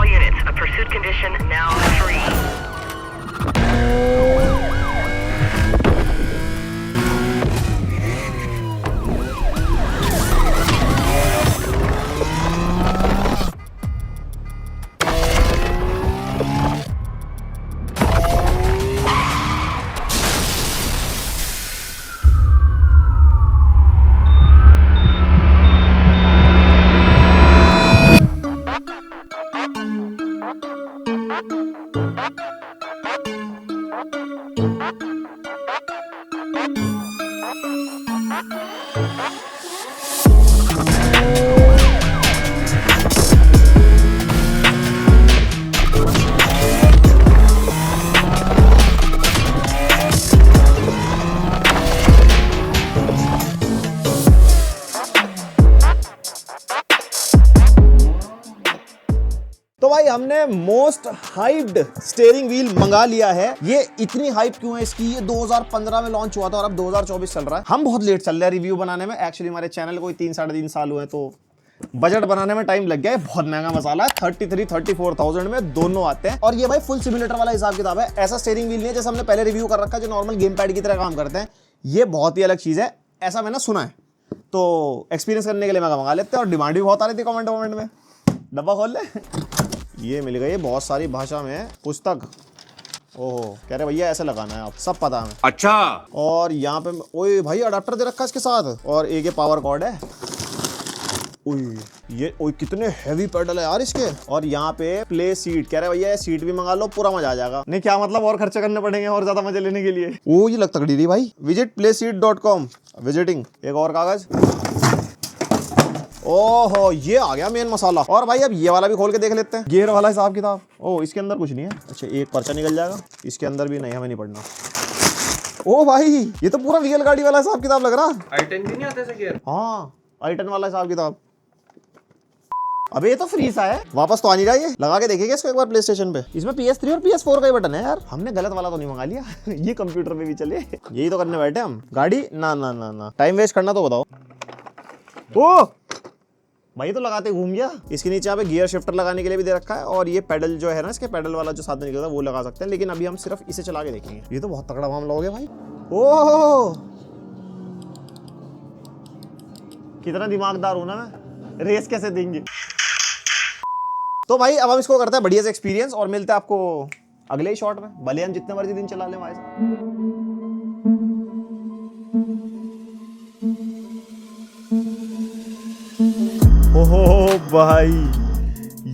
All units, a pursuit condition now free. तो भाई हमने मोस्ट हाइप्ड स्टीयरिंग व्हील मंगा लिया है। ये इतनी हाइप क्यों है इसकी? ये 2015 में लॉन्च हुआ था और अब 2024 चल रहा है। हम बहुत लेट चल रहे हैं रिव्यू बनाने में। एक्चुअली हमारे चैनल को 3-3.5 साल हुए, तो बजट बनाने में टाइम लग गया है। बहुत महंगा मसाला है, 33-34,000 में दोनों आते हैं। और ये भाई फुल सिमुलेटर वाला हिसाब किताब है। ऐसा स्टीयरिंग व्हील नहीं है जैसे हमने पहले रिव्यू कर रखा है जो नॉर्मल गेम पैड की तरह काम करते हैं। ये बहुत ही अलग चीज है, ऐसा मैंने सुना है। तो एक्सपीरियंस करने के लिए मंगा लेते हैं। और डिमांड भी बहुत आ रही थी कमेंट में। डब्बा खोल ले। ये मिल गई बहुत सारी भाषा में पुस्तक। ओहो, कह रहे भैया ऐसे लगाना है, आप सब पता है। अच्छा। और यहाँ पे ओए भाई अडाप्टर दे रखा है इसके साथ, और एक ये पावर कॉर्ड है। ये कितने हैवी पेडल है यार इसके। और यहाँ पे प्ले सीट, कह रहे भैया ये सीट भी मंगा लो, पूरा मजा आ जाएगा। नहीं क्या मतलब, और खर्चे करने पड़ेंगे और ज्यादा मजे लेने के लिए। ओ ये लगता तगड़ी रही भाई। Visit playseat.com visiting. एक और कागज। ओहो, ये आ गया मेन मसाला। और भाई अब ये वाला भी खोल के देख लेते हैं, गियर वाला हिसाब किताब। ओ इसके अंदर कुछ नहीं है। अच्छा एक पर्चा निकल जाएगा, इसके अंदर भी नहीं, हमें नहीं पढ़ना। ओ भाई ये तो पूरा रियल गाड़ी वाला हिसाब किताब लग रहा। i10 भी नहीं आता ऐसे गियर? हाँ i10 वाला हिसाब किताब। अबे ये तो फ्री सा है, वापस तो आ नहीं रहा। ये लगा के देखेंगे इसको एक बार प्ले स्टेशन पे। इसमें PS3 और PS4 का ही बटन है यार। हमने गलत वाला तो नहीं मंगा लिया। ये कंप्यूटर पे भी चले, यही तो करने बैठे हम। गाड़ी ना ना ना ना, टाइम वेस्ट करना तो बताओ। ओ भाई तो लगाते घूम गया। इसके नीचे यहाँ पे गियर शिफ्टर लगाने के लिए भी दे रखा है। और ये पेडल जो है ना, इसके पेडल वाला जो साथ में निकलता है वो लगा सकते हैं। लेकिन अभी हम सिर्फ इसे चला के देखेंगे। ये तो बहुत तगड़ा मामला हो गया भाई। ओह कितना दिमागदार हूं ना मैं। रेस कैसे देंगे। तो भाई अब हम इसको करते हैं बढ़िया से एक्सपीरियंस, और मिलते हैं आपको अगले ही शॉट में। भले हम जितने मर्जी दिन चला लें भाई साहब। ओहो भाई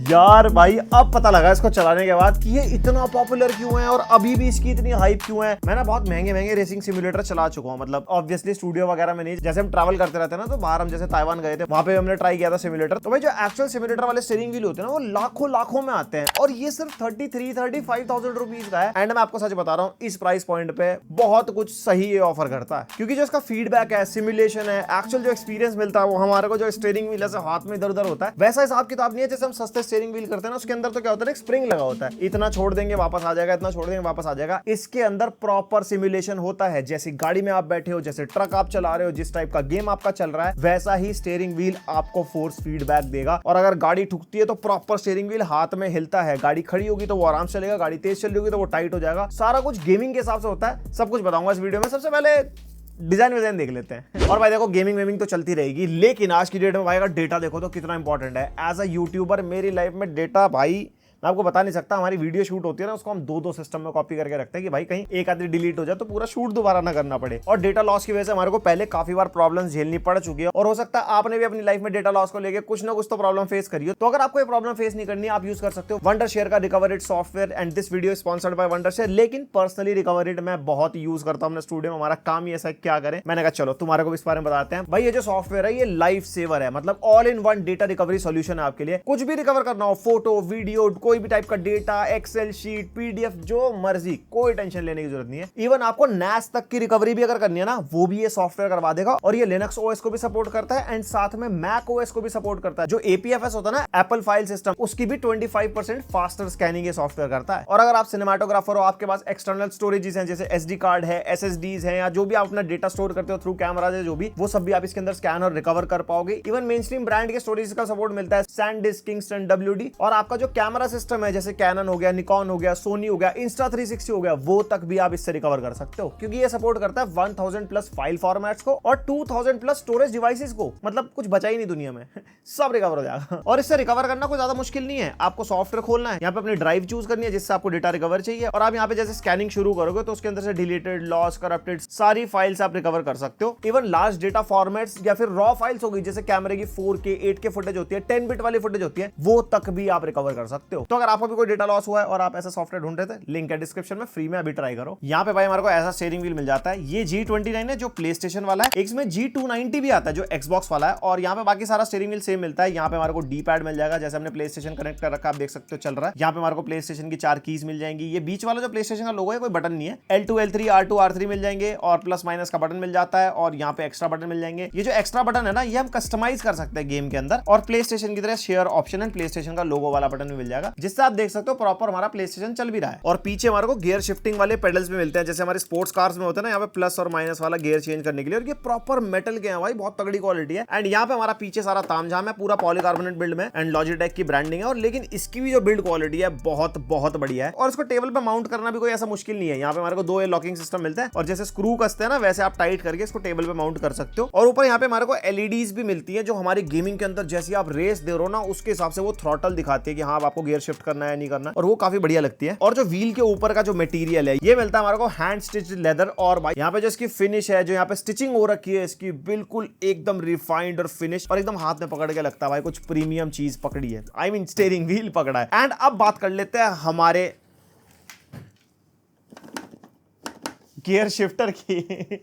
यार, भाई अब पता लगा इसको चलाने के बाद कि ये इतना पॉपुलर क्यों है और अभी भी इसकी इतनी हाइप क्यों है। मैं ना बहुत महंगे रेसिंग सिमुलेटर चला चुका हूँ, मतलब ऑब्वियसली स्टूडियो वगैरह में नहीं। जैसे हम ट्रैवल करते रहते हैं ना, तो बाहर हम जैसे ताइवान गए थे, वहां पे हमने ट्राई किया था सिमुलेटर। तो भाई जो एक्चुअल सिमुलेटर वाले स्टीयरिंग व्हील होते हैं ना, वो लाखों में आते हैं। और ये सिर्फ 33-35,000 रुपीज का है। एंड मैं आपको सच बता रहा हूँ, इस प्राइस पॉइंट पे बहुत कुछ सही ये ऑफर करता है। क्योंकि जो इसका फीडबैक है, सिमुलेशन है, एक्चुअल जो एक्सपीरियंस मिलता है, वो हमारे को जो स्टीयरिंग व्हील से हाथ में इधर उधर होता है, वैसा हिसाब किताब नहीं है जैसे हम सस्ते स्टीयरिंग व्हील करते हैं ना। उसके अंदर तो क्या होता है, एक स्प्रिंग लगा होता है, इतना छोड़ देंगे वापस आ जाएगा, इतना छोड़ देंगे वापस आ जाएगा। इसके अंदर प्रॉपर सिमुलेशन होता है। जैसे गाड़ी में आप बैठे हो, जैसे ट्रक आप चला रहे हो, जिस टाइप का गेम आपका चल रहा है, वैसा ही स्टीयरिंग व्हील आपको फोर्स फीडबैक देगा। और अगर गाड़ी ठुकती है तो प्रॉपर स्टीयरिंग व्हील हाथ में हिलता है। गाड़ी खड़ी होगी तो वो आराम से चलेगा, गाड़ी तेज चल रही होगी तो वो टाइट हो जाएगा। सारा कुछ गेमिंग के हिसाब से होता है। सब कुछ बताऊंगा इस वीडियो में। सबसे पहले डिजाइन देख लेते हैं। और भाई देखो, गेमिंग तो चलती रहेगी, लेकिन आज की डेट में भाई अगर डेटा देखो तो कितना इंपॉर्टेंट है। एज अ यूट्यूबर मेरी लाइफ में डेटा भाई मैं आपको बता नहीं सकता। हमारी वीडियो शूट होती है ना, उसको हम दो सिस्टम में कॉपी करके रखते हैं कि भाई कहीं एक आदमी डिलीट हो जाए तो पूरा शूट दोबारा ना करना पड़े। और डेटा लॉस की वजह से हमारे को पहले काफी बार प्रॉब्लम्स झेलनी पड़ चुकी है। और हो सकता है आपने भी अपनी लाइफ में डेटा लॉस को लेकर कुछ ना कुछ तो प्रॉब्लम फेस करी हो। तो अगर आपको ये प्रॉब्लम फेस नहीं करनी, आप यूज कर सकते हो वंडरशेयर का recover it software. And this video sponsored by Wondershare. लेकिन पर्सनली रिकवर इट मैं बहुत यूज करता हूँ अपने स्टूडियो में। हमारा काम ही ऐसा है, क्या करें। मैंने कहा चलो तुम्हारे को इस बारे में बताते हैं। भाई ये जो सॉफ्टवेयर है, ये लाइफ सेवर है। मतलब all in one data recovery solution है आपके लिए। कुछ भी रिकवर करना हो, फोटो, वीडियो, कोई भी टाइप का डेटा, एक्सेल शीट, पीडीएफ, जो मर्जी, कोई टेंशन लेने की जरूरत नहीं है। इवन आपको NAS तक की रिकवरी भी अगर करनी है ना, वो भी ये सॉफ्टवेयर करवा देगा। और ये लिनक्स ओएस को भी सपोर्ट करता है एंड साथ में मैक ओएस को भी सपोर्ट करता है। जो APFS होता है ना, एप्पल फाइल सिस्टम, उसकी भी 25% फास्टर स्कैनिंग ये सॉफ्टवेयर करता है। और अगर आप सिनेमाटोग्राफर हो, आपके पास एक्सटर्नल स्टोरेजेस हैं, जैसे SD कार्ड है, SSDs हैं, या जो भी आप अपना डेटा स्टोर करते हो थ्रू कैमराज है, जो भी, वो सब भी आप इसके अंदर स्कैन और रिकवर कर पाओगे। इवन मेन स्ट्रीम ब्रांड के स्टोरेज का सपोर्ट मिलता है, SanDisk, Kingston, WD। और आपका जो कैमरा सिस्टम सिस्टम है जैसे कैनन हो गया, निकॉन हो गया, सोनी हो गया, इंस्टा 360 हो गया, वो तक भी आप इससे रिकवर कर सकते हो, क्योंकि ये सपोर्ट करता है 1000 प्लस फाइल फॉर्मेट्स को और 2000 प्लस स्टोरेज डिवाइसेस को। मतलब कुछ बचा ही नहीं दुनिया में, सब रिकवर हो जाएगा। और इससे रिकवर करना कोई ज्यादा मुश्किल नहीं है। आपको सॉफ्टवेयर खोलना है, यहाँ पे अपनी ड्राइव चूज करनी है जिससे आपको डेटा रिकवर चाहिए, और आप यहाँ पे जैसे स्कैनिंग शुरू करोगे तो उसके अंदर से डिलीटेड, लॉस, करप्टेड सारी फाइल्स आप रिकवर कर सकते हो। इवन लार्ज डेटा फॉर्मेट्स या फिर रॉ फाइल्स होगी जैसे कैमरे की 4K 8K फुटेज होती है, 10 बिट वाली फुटेज होती है, वो तक भी आप रिकवर कर सकते हो। तो अगर आपको भी कोई डेटा लॉस हुआ है और आप ऐसा सॉफ्टवेयर ढूंढ रहे थे, लिंक है डिस्क्रिप्शन में, फ्री में अभी ट्राई करो। यहाँ पे भाई हमारे को ऐसा स्टीयरिंग व्हील मिल जाता है। ये G29 है जो प्ले स्टेशन वाला है, इसमें G290 भी आता है जो Xbox वाला है, और यहाँ पे बाकी सारा स्टीयरिंग व्हील सेम मिलता है। यहाँ पे हमारे को डी पैड मिल जाएगा, जैसे हमने प्ले स्टेशन कनेक्ट कर रखा, आप देख सकते हो चल रहा है। यहाँ पे हमारे को प्ले स्टेशन की 4 कीज मिल जाएंगी। ये बीच वाला जो प्ले स्टेशन का लोगो है कोई बटन नहीं है। L2 L3 R2 R3 मिल जाएंगे, और प्लस माइनस का बटन मिल जाता है, और यहाँ पे एक्स्ट्रा बटन मिल जाएंगे। ये जो एक्स्ट्रा बटन है ना, ये हम कस्टमाइज कर सकते हैं गेम के अंदर, और प्ले स्टेशन की तरह share option and play station का लोगो वाला बटन भी मिल जाएगा, जिससे आप देख सकते हो प्रॉपर हमारा प्ले स्टेशन चल भी रहा है। और पीछे हमारे को गियर शिफ्टिंग वाले पेडल्स भी मिलते हैं, जैसे हमारे स्पोर्ट्स कार्स में होता है ना, यहाँ पे प्लस और माइनस वाला गियर चेंज करने के लिए, और ये प्रॉपर मेटल के हैं भाई, बहुत तगड़ी क्वालिटी है। एंड यहाँ पे हमारा पीछे सारा तामझाम है, पूरा पॉलीकार्बोनेट बिल्ड में, एंड लॉजिटेक की ब्रांडिंग है, और लेकिन इसकी भी जो बिल्ड क्वालिटी है बहुत बहुत बढ़िया है। और इसको टेबल पे माउंट करना भी कोई ऐसा मुश्किल नहीं है। यहाँ पे हमारे को 2 लॉकिंग सिस्टम मिलता है, और जैसे स्क्रू कसते हैं ना, वैसे आप टाइट करके इसको टेबल पे माउंट कर सकते हो। और ऊपर यहाँ पे हमारे को LEDs भी मिलती है, जो हमारी गेमिंग के अंदर जैसे आप रेस दे रहे हो ना, उसके हिसाब से वो थ्रॉटल दिखाती है कि हाँ आपको गियर शिफ्ट करना है नहीं करना, और वो काफी बढ़िया लगती है। और जो व्हील के ऊपर का जो मटेरियल है, ये मिलता है हमारे को हैंड स्टिच्ड लेदर। और भाई यहाँ पे जो इसकी फिनिश है, जो यहाँ पे स्टिचिंग हो रखी है इसकी, बिल्कुल एकदम रिफाइंड और फिनिश, और एकदम हाथ में पकड़ के लगता है भाई कुछ प्रीमियम चीज पकड़ी है। आई मीन स्टीयरिंग व्हील पकड़ा है। एंड अब बात कर लेते हैं हमारे गियर शिफ्टर की।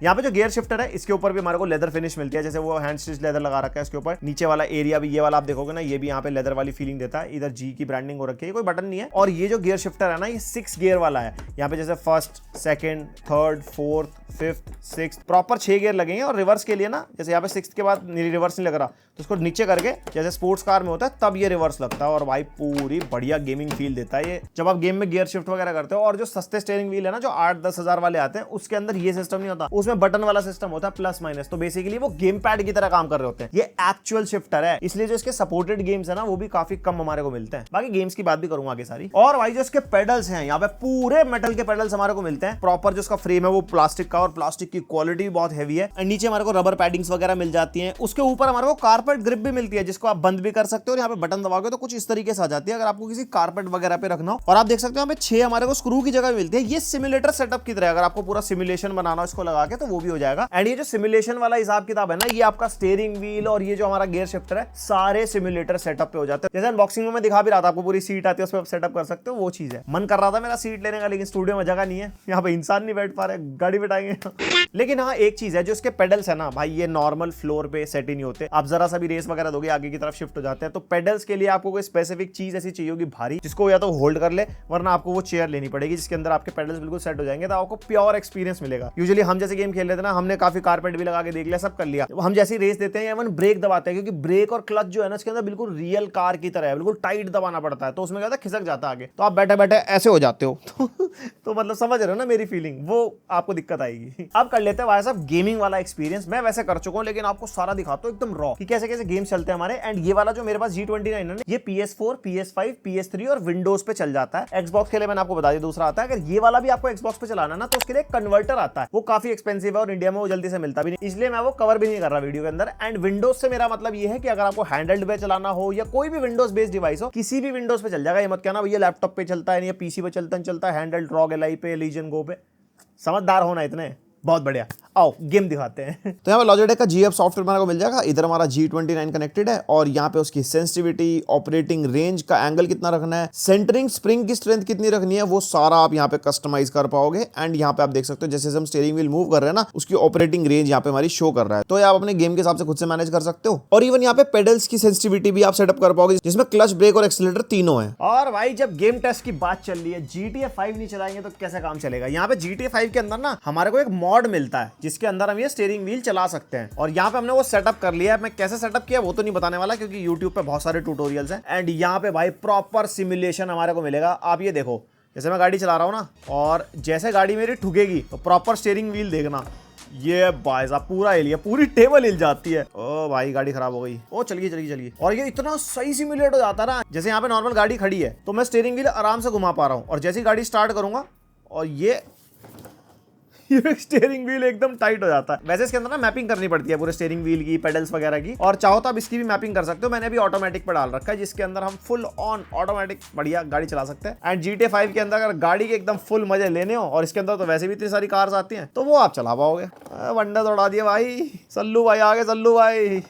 यहाँ पे जो गियर शिफ्टर है, इसके ऊपर भी हमारे को लेदर फिनिश मिलती है, जैसे वो हैंड स्टिच लेदर लगा रखा है इसके ऊपर। नीचे वाला एरिया भी, ये वाला आप देखोगे ना, ये भी यहाँ पे लेदर वाली फीलिंग देता है। इधर G की ब्रांडिंग हो रखी है, कोई बटन नहीं है। और ये जो गियर शिफ्टर है ना, ये 6 गियर वाला है। यहाँ पे जैसे first, second, third, fourth, fifth, sixth, proper 6 gear लगेंगे। और रिवर्स के लिए ना, जैसे यहाँ पे 6th के बाद रिवर्स नहीं लग रहा, तो उसको नीचे करके जैसे स्पोर्ट्स कार में होता है तब ये रिवर्स लगता है, और भाई पूरी बढ़िया गेमिंग फील देता है ये जब आप गेम में गियर शिफ्ट वगैरह करते हो। और जो सस्ते स्टीयरिंग व्हील है ना, जो 8-10 हजार वाले आते हैं, उसके अंदर ये सिस्टम नहीं होता, उसमें बटन वाला सिस्टम होता है, प्लस माइनस। तो बेसिकली वो गेम पैड की तरह काम कर रहे होते हैं। ये एक्चुअल शिफ्टर है, इसलिए जो इसके सपोर्टेड गेम्स है ना, वो भी काफी कम हमारे को मिलते हैं। बाकी गेम्स की बात भी करूंगा आगे सारी। और भाई जो इसके पेडल्स हैं, यहाँ पे पूरे मेटल के पेडल्स हमारे को मिलते हैं। प्रॉपर जो इसका फ्रेम है वो प्लास्टिक का, और प्लास्टिक की क्वालिटी भी बहुत हैवी है। एंड नीचे हमारे को रबर पैडिंग्स वगैरह मिल जाती है। उसके ऊपर हमारे को कारपेट ग्रिप भी मिलती है, जिसको आप बंद भी कर सकते हो, और यहाँ पे बटन दबाओगे तो कुछ इस तरीके से आ जाती है, अगर आपको किसी कारपेट वगैरह पे रखना हो। और आप देख सकते हो यहाँ पे 6 हमारे को स्क्रू की जगह मिलती है। ये सिमुलेटर सेटअप की तरह, अगर आपको पूरा सिमुलेशन बनाना हो इसको लगा के, तो वो भी हो जाएगा। एंड ये जो सिमुलेशन वाला हिसाब किताब है ना, ये आपका स्टीयरिंग व्हील और ये जो हमारा गियर शिफ्टर है, सारे सिमुलेटर सेटअप पे हो जाते हैं। जैसे अनबॉक्सिंग में मैं दिखा भी रहा था, आपको पूरी सीट आती है, उस पर सेटअप कर सकते हो, वो चीज है। मन कर रहा था मेरा सीट लेने का, लेकिन स्टूडियो में जगह नहीं है, यहाँ पे इंसान नहीं बैठ पा रहे, गाड़ी बैठाएंगे। लेकिन हाँ, एक चीज है, जो इसके पेडल्स है ना भाई, ये नॉर्मल फ्लोर पे सेट ही नहीं होते। आप जरा सा भी रेस वगैरह दोगे, आगे की तरफ शिफ्ट हो जाते हैं। तो पेडल्स के लिए आपको कोई स्पेसिफिक चीज ऐसी चाहिए होगी भारी, जिसको या तो होल्ड कर ले, वरना आपको वो चेयर लेनी पड़ेगी, जिसके अंदर आपके पेडल्स बिल्कुल सेट हो जाएंगे, तो आपको प्योर एक्सपीरियंस मिलेगा। यूजुअली हम जैसे गेम खेल रहे थे ना, हमने काफी कारपेट भी लगा के देख लिया, सब कर लिया। हम जैसी रेस देते हैं, इवन ब्रेक दबाते हैं, क्योंकि ब्रेक और क्लच जो है ना, इसके अंदर बिल्कुल रियल कार की तरह है, बिल्कुल टाइट दबाना पड़ता है। तो उसमें क्या होता है, खिसक जाता है आगे, तो आप बैठे बैठे ऐसे हो जाते हो। तो मतलब समझ रहे हो ना मेरी फीलिंग, वो आपको दिक्कत आएगी। अब कर लेते हैं भाई साहब गेमिंग वाला एक्सपीरियंस। मैं वैसे कर चुका हूं, लेकिन आपको सारा दिखाता हूं एकदम रॉ कि कैसे कैसे गेम्स चलते हैं हमारे। एंड ये वाला जो मेरे पास G29 है ना, ये PS4, PS5, PS3 और विंडोज पे चल जाता है। Xbox के लिए मैंने आपको बता दिया दूसरा आता है। अगर ये वाला भी आपको Xbox पे चलाना ना, तो उसके लिए कन्वर्टर आता है, वो काफी एक्सपेंसिव है, और इंडिया में वो जल्दी से मिलता भी नहीं, इसलिए मैं वो कवर भी नहीं कर रहा वीडियो के अंदर। एंड विंडोज से मेरा मतलब ये है कि अगर आपको हैंडल्ड पे चलाना हो, या कोई भी विंडोज बेस्ड डिवाइस हो, किसी भी विंडोज पे चल जाएगा। ये मत कहना भैया लैपटॉप पे चलता है, या PC पे चलता है, हैंडल्ड ROG Ally पे, लीजन गो पे। समझदार होना इतने, बहुत बढ़िया। आओ गेम दिखाते हैं। तो यहाँ पे लॉजिटेक का GF सॉफ्टवेयर हमारे को मिल जाएगा। इधर हमारा G29 कनेक्टेड है, और यहाँ पे उसकी सेंसिटिविटी, ऑपरेटिंग रेंज का एंगल कितना रखना है, सेंटरिंग स्प्रिंग की स्ट्रेंथ कितनी रखनी है, वो सारा आप यहाँ पे कस्टमाइज कर पाओगे। एंड यहाँ पे आप देख सकते हो, जैसे हम स्टीयरिंग व्हील मूव कर रहे हैं ना, उसकी ऑपरेटिंग रेंज यहाँ पे हमारी शो कर रहा है। तो आप अपने गेम के हिसाब से खुद से मैनेज कर सकते हो। और इवन यहाँ पे पेडल्स की सेंसिटिविटी भी आप सेटअप कर पाओगे, जिसमें क्लच, ब्रेक और एक्सीलरेटर तीनों है। और भाई जब गेम टेस्ट की बात चल रही है, GTA 5 नहीं चलाएंगे तो कैसे काम चलेगा। यहाँ पे GTA 5 के अंदर ना हमारे को एक मॉड मिलता है, जिसके अंदर हम ये स्टीयरिंग व्हील चला सकते हैं। और यहाँ पे हमने वो सेटअप कर लिया है। मैं कैसे सेटअप किया वो तो नहीं बताने वाला, क्योंकि YouTube पे बहुत सारे ट्यूटोरियल्स हैं। एंड यहाँ पे भाई प्रॉपर सिमुलेशन हमारे को मिलेगा। आप ये देखो, जैसे मैं गाड़ी चला रहा हूँ ना, और जैसे गाड़ी मेरी ठुकेगी तो प्रॉपर स्टीयरिंग व्हील देखना, ये भाई साहब पूरा हिल गया, पूरी टेबल हिल जाती है। ओ भाई गाड़ी खराब हो गई। ओ चल गई। और ये इतना सही सिमुलेट हो जाता है ना, जैसे यहाँ पे नॉर्मल गाड़ी खड़ी है तो मैं स्टीयरिंग व्हील आराम से घुमा पा रहा हूँ, और जैसी गाड़ी स्टार्ट करूंगा और ये स्टीयरिंग व्हील एकदम टाइट हो जाता है। वैसे इसके अंदर ना मैपिंग करनी पड़ती है पूरे स्टीयरिंग व्हील की, पेडल्स वगैरह की, और चाहो तो आप इसकी भी मैपिंग कर सकते हो। मैंने अभी ऑटोमेटिक पे डाल रखा है, जिसके अंदर हम फुल ऑन ऑटोमेटिक बढ़िया गाड़ी चला सकते हैं। एंड GTA 5 के अंदर अगर गाड़ी के एकदम फुल मजे लेने हो, और इसके अंदर तो वैसे भी इतनी सारी कार्स आती हैं, तो वो आप चला पाओगे। वंडा दौड़ा दिया भाई, सल्लू भाई आगे, सल्लू भाई।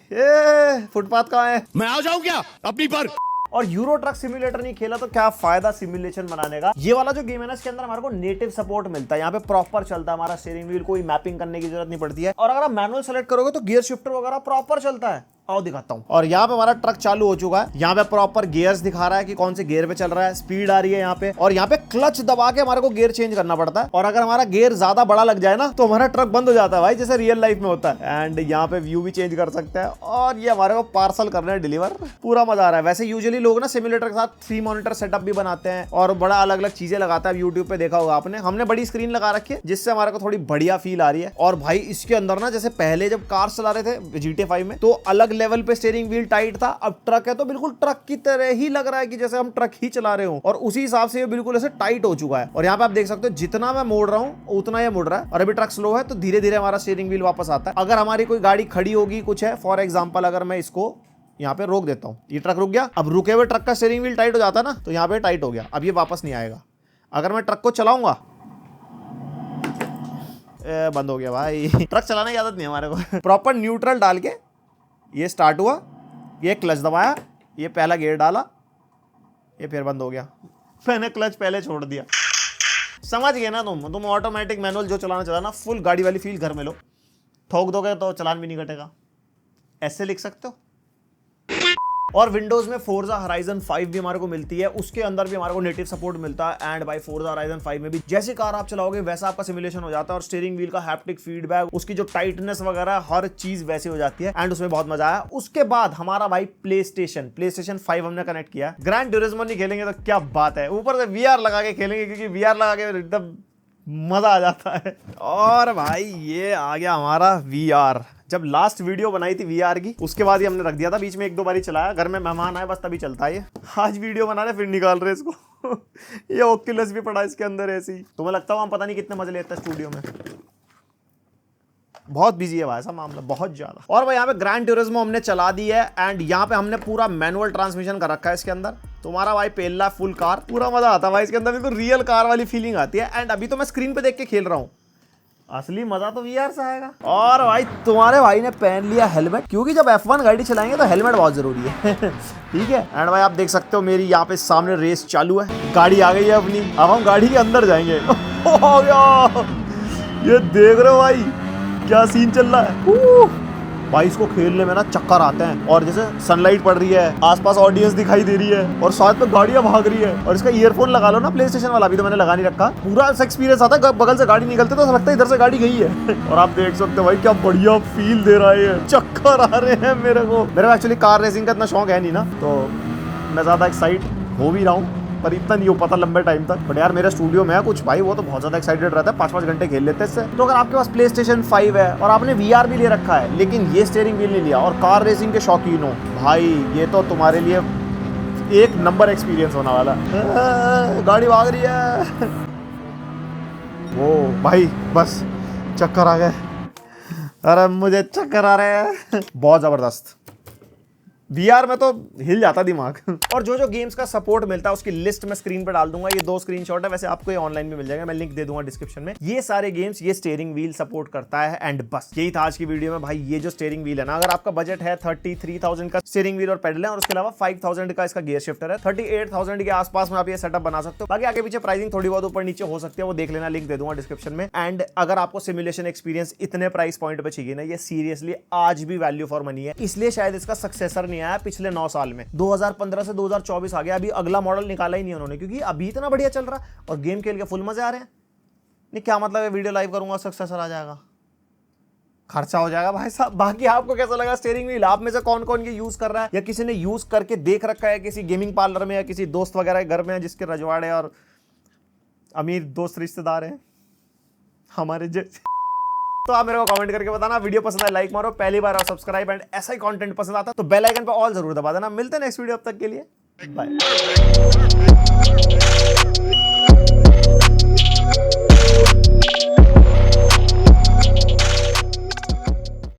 फुटपाथ कहाँ है? मैं आ जाऊं क्या अपनी पर? और यूरो ट्रक सिमुलेटर नहीं खेला तो क्या फायदा सिमुलेशन बनाने का। ये वाला जो गेम है ना, इसके अंदर हमारे को नेटिव सपोर्ट मिलता है, यहाँ पे प्रॉपर चलता है हमारा स्टीयरिंग व्हील, कोई मैपिंग करने की जरूरत नहीं पड़ती है। और अगर आप मैनुअल सेलेक्ट करोगे तो गियर शिफ्टर वगैरह प्रॉपर चलता है। आओ दिखाता हूँ। और यहाँ पे हमारा ट्रक चालू हो चुका है, यहाँ पे प्रॉपर गियर्स दिखा रहा है कि कौन से गियर पे चल रहा है, स्पीड आ रही है यहाँ पे, और यहाँ पे क्लच दबा के हमारे को गियर चेंज करना पड़ता है। और अगर हमारा गियर ज्यादा बड़ा लग जाए ना तो हमारा ट्रक बंद हो जाता है भाई, जैसे रियल लाइफ में होता है। एंड यहाँ पे व्यू भी चेंज कर सकते हैं, और ये हमारे को पार्सल करना है डिलीवर। पूरा मजा आ रहा है। वैसे यूजुअली लोग ना सिमुलेटर के साथ 3 मॉनिटर सेटअप भी बनाते हैं और बड़ा अलग अलग चीजें लगाता है। यूट्यूब पे देखा होगा आपने, हमने बड़ी स्क्रीन लगा रखी है जिससे हमारे को थोड़ी बढ़िया फील आ रही है। और भाई इसके अंदर ना, जैसे पहले जब कार चला रहे थे GTA 5 में, तो अलग लेवल पे स्टीयरिंग व्हील टाइट था, अब ट्रक है तो बिल्कुल ट्रक की तरह ही लग रहा है कि जैसे हम ट्रक ही चला रहे हो, और उसी हिसाब से ये बिल्कुल ऐसे टाइट हो चुका है। और यहाँ पे आप देख सकते हो जितना मैं मोड़ रहा हूँ उतना ये मुड़ रहा है, और अभी ट्रक स्लो है तो धीरे धीरे हमारा स्टीयरिंग व्हील वापस आता है। अगर हमारी कोई गाड़ी खड़ी होगी, कुछ है, फॉर एग्जाम्पल अगर मैं इसको यहाँ पे रोक देता हूँ, ये ट्रक रुक गया। अब रुके हुए ट्रक का स्टीयरिंग व्हील टाइट हो जाता है ना, तो यहाँ पे टाइट हो गया, अब ये वापस नहीं आएगा। अगर मैं ट्रक को चलाऊंगा, बंद हो गया भाई। ट्रक चलाने की आदत नहीं हमारे को। प्रॉपर न्यूट्रल डाल के ये स्टार्ट हुआ, ये क्लच दबाया, ये पहला गियर डाला, ये फिर बंद हो गया। मैंने क्लच पहले छोड़ दिया। समझ गए ना तुम ऑटोमेटिक मैनुअल जो चलाना फुल गाड़ी वाली फील घर में लो। ठोक दोगे तो चालान भी नहीं कटेगा, ऐसे लिख सकते हो। और विंडोज में फोर्जा होराइजन 5 भी हमारे को मिलती है, उसके अंदर भी हमारे को नेटिव सपोर्ट मिलता है। एंड भाई फोर्जा होराइजन 5 में भी जैसी कार आप चलाओगे वैसा आपका सिमुलेशन हो जाता है, और स्टीयरिंग व्हील का हैप्टिक फीडबैक, उसकी जो टाइटनेस वगैरह हर चीज वैसे हो जाती है। एंड उसमें बहुत मजा आया। उसके बाद हमारा भाई प्ले स्टेशन 5 हमने कनेक्ट किया। ग्रैंड ट्यूरिज्मो नहीं खेलेंगे तो क्या बात है, ऊपर से VR लगा के खेलेंगे, क्योंकि VR लगा के एकदम मजा आ जाता है। और भाई ये आ गया हमारा VR। जब लास्ट वीडियो बनाई थी VR की, उसके बाद ही हमने रख दिया था, बीच में 1-2 बार ही चलाया, घर में मेहमान आए बस तभी चलता है ये। आज वीडियो बना रहे फिर निकाल रहे इसको। ये ओक्यूलस भी पड़ा इसके अंदर ऐसे ही। तुम्हें लगता है हम पता नहीं कितने मजे लेते हैं स्टूडियो में। बहुत बिजी है भाई साहब मामला, बहुत ज्यादा। और भाई यहाँ पे ग्रैंड ट्यूरिज्मो हमने चला दी है, एंड यहाँ पे हमने पूरा मैनुअल ट्रांसमिशन कर रखा है इसके अंदर। तुम्हारा भाई पेल्ला फुल कार, पूरा मजा आता है भाई इसके अंदर, बिल्कुल रियल कार वाली फीलिंग आती है। एंड अभी तो मैं स्क्रीन पे देख के खेल रहा हूँ, असली मजा तो VR से आएगा। और भाई तुम्हारे भाई ने पहन लिया हेलमेट, क्योंकि जब F1 गाड़ी चलाएंगे तो हेलमेट बहुत जरूरी है। ठीक है। एंड भाई आप देख सकते हो मेरी यहाँ पे सामने रेस चालू है, गाड़ी आ गई है अपनी, अब हम गाड़ी के अंदर जाएंगे। हो गया, ये देख रहे हो भाई क्या सीन चल रहा है। भाई इसको खेलने में ना चक्कर आते हैं, और जैसे सनलाइट पड़ रही है, आसपास ऑडियंस दिखाई दे रही है, और साथ में गाड़ियां भाग रही है, और इसका ईयरफोन लगा लो ना प्ले स्टेशन वाला, अभी तो मैंने लगा नहीं रखा। पूरा एक्सपीरियंस आता है, बगल से गाड़ी निकलते तो लगता है इधर से गाड़ी गई है। और आप देख सकते हो भाई क्या बढ़िया फील दे रहा है, चक्कर आ रहे हैं मेरे को। एक्चुअली कार रेसिंग का इतना शौक है नहीं ना, तो मैं ज्यादा एक्साइट हो भी रहा हूँ, पर इतना नहीं हो पाता लंबे टाइम तक। बट यार मेरे स्टूडियो में है कुछ भाई, वो तो बहुत ज्यादा एक्साइटेड रहता है, 5-5 घंटे खेल लेते हैं इससे। तो अगर आपके पास प्ले स्टेशन 5 है और आपने VR भी ले रखा है, लेकिन ये स्टीयरिंग व्हील नहीं लिया, और कार रेसिंग के शौकीन हो भाई, ये तो तुम्हारे लिए एक नंबर एक्सपीरियंस होने वाला। गाड़ी भाग रही है, वो भाई बस चक्कर आ गए। अरे मुझे चक्कर आ रहे हैं, बहुत जबरदस्त। VR में तो हिल जाता दिमाग। और जो जो गेम्स का सपोर्ट मिलता है उसकी लिस्ट मैं स्क्रीन पर डाल दूंगा। ये 2 स्क्रीनशॉट है, वैसे आपको ये ऑनलाइन भी मिल जाएगा, मैं लिंक दे दूंगा डिस्क्रिप्शन में। ये सारे गेम्स ये स्टीयरिंग व्हील सपोर्ट करता है। एंड बस यही था आज की वीडियो में भाई। ये जो स्टीयरिंग व्हील है ना, अगर आपका बजट है 33,000 का स्टीयरिंग व्हील और पेडल है, और उसके अलावा 5,000 का इसका गियर शिफ्टर है, 38,000 के आसपास में आप ये सेटअप बना सकते हो। बाकी आगे पीछे प्राइसिंग थोड़ी बहुत ऊपर नीचे हो सकती है, वो देख लेना, लिंक दे दूंगा डिस्क्रिप्शन में। एंड अगर आपको सिमुलेशन एक्सपीरियंस इतने प्राइस पॉइंट पे चाहिए ना, ये सीरियसली आज भी वैल्यू फॉर मनी है। इसलिए शायद इसका सक्सेसर नहीं आया पिछले 9 साल में। 2015 से 2024 आ गया, अभी अगला मॉडल निकाला ही नहीं उन्होंने, क्योंकि अभी इतना बढ़िया चल रहा है और गेम खेल के फुल मजे आ रहे हैं। नहीं क्या मतलब है, वीडियो लाइव करूंगा सक्सेसर आ जाएगा, खर्चा हो जाएगा भाई साहब। बाकी आपको कैसा लगा स्टीयरिंग व्हील? आप में से कौन कौन ये यूज कर रहा है, या किसी ने यूज करके देख रखा है किसी गेमिंग पार्लर में, या किसी दोस्त वगैरह के घर में जिसके रजवाड़े और अमीर दोस्त रिश्तेदार हैं हमारे जैसे। तो आप मेरे को कमेंट करके बताना, वीडियो पसंद है लाइक मारो, पहली बार और सब्सक्राइब, एंड ऐसा ही कंटेंट पसंद आता तो बेल आइकन पे ऑल जरूर दबा देना। मिलते हैं नेक्स्ट वीडियो, अब तक के लिए बाय।